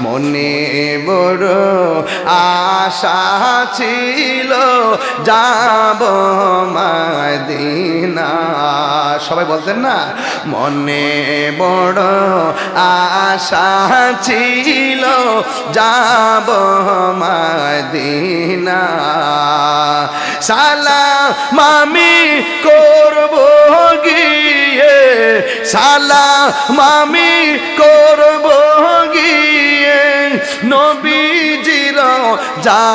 মনে বড় আশা ছিল যাব মদিনা। সবাই বলতেন না, মনে বড় আশা ছিল যাব মদিনা। সালাম আমি করব গিয়ে, সালাম আমি করব গিয়ে নবীজির যাই।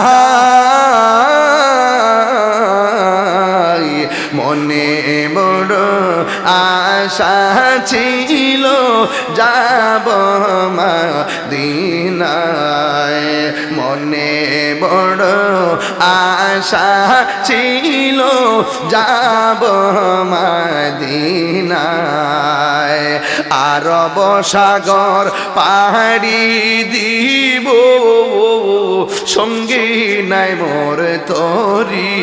মনে বড় আশা ছিল যাব মদিনায়। মনে বড় আশা ছিল যাব মদিনায়। আরব সাগর পাহাড়ি দিব, সঙ্গী নাই মোর তরি।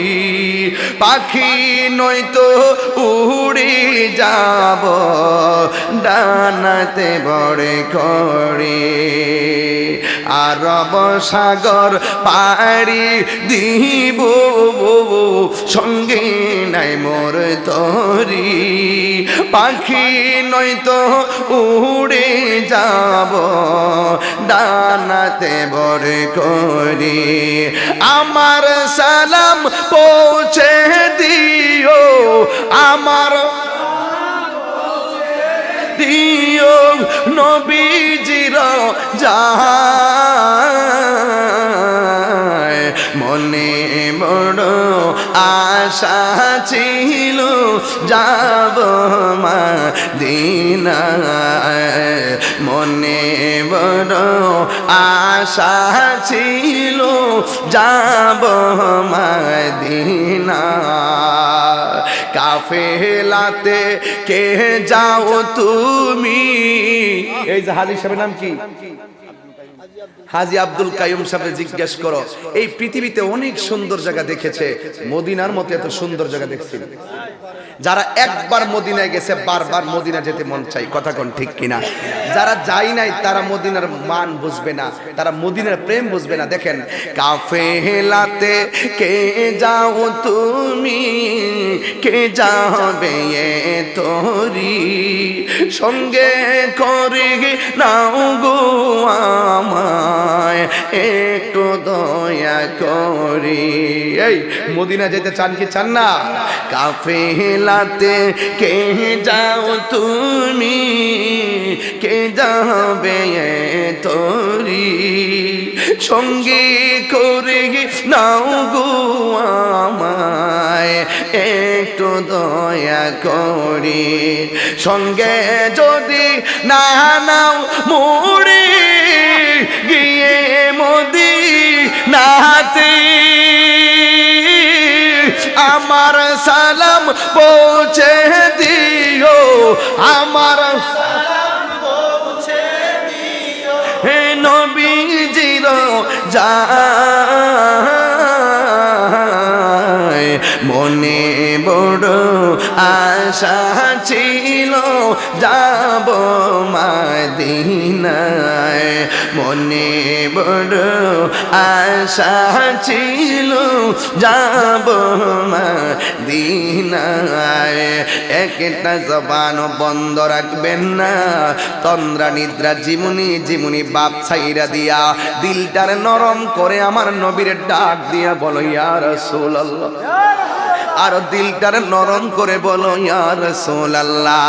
পাখি নয়তো উড়ে যাব ডানাতে বড় করে। আরব সাগর পাড়ি দিব, সঙ্গে নাই মোর তরি। পাখি নয়তো উড়ে যাব ডানাতে বড় করে। আমার সালাম পৌঁছে দিও, আমার দিও নবীজির যায়। মনে বড় আশা ছিল যাব মদিনায়। মনে বড় আশা ছিল যাব মদিনায়। কাফেলাতে কে যাও তুমি? এই যে হাজী সাহেবের নাম কি? হাজী আব্দুল কাইয়ুম সাহেব জিজ্ঞেস করো। এই পৃথিবীতে অনেক সুন্দর জায়গা দেখেছে, মদিনার মতো এত সুন্দর জায়গা দেখছেন? যারা একবার মদিনায় গেছে বারবার মদিনা যেতে মন চাই, কথা কোন ঠিক কিনা? যারা যায় নাই তারা মদিনার মান বুঝবে না, তারা মদিনার প্রেম বুঝবে না। দেখেন, কাফেলাতে কে যাও তুমি, কে যাবে তোরি, সঙ্গে করে নাও গো আমায় একটু দয়া করি। এই মদিনা যেতে চান কি চান না? কাফেলাতে কে যাও তুমি, কে যাবে তোরি, সঙ্গে করে নাও গো আমায় একটু দয়া করি। সঙ্গে যদি না নাও মুড়ি গিয়ে মদিনাতে, আমার সালাম পৌঁছে দিও, আমার সালাম পৌঁছে দিও হে নবীজির যায়। মনে বড় আশা ছিল যাব মদিনায়। মনে বড় আশা ছিল যাব মদিনায়। একটা জবান বন্ধ রাখবেন না, তন্দ্রা নিদ্রা জীবনী জীবনী বাপ ছাইরা দিয়া দিলটার নরম করে আমার নবীর ডাক দিয়া বলো ইয়া রাসূলুল্লাহ। আর দিলটার নরম করে বলো ইয়া রাসূলুল্লাহ।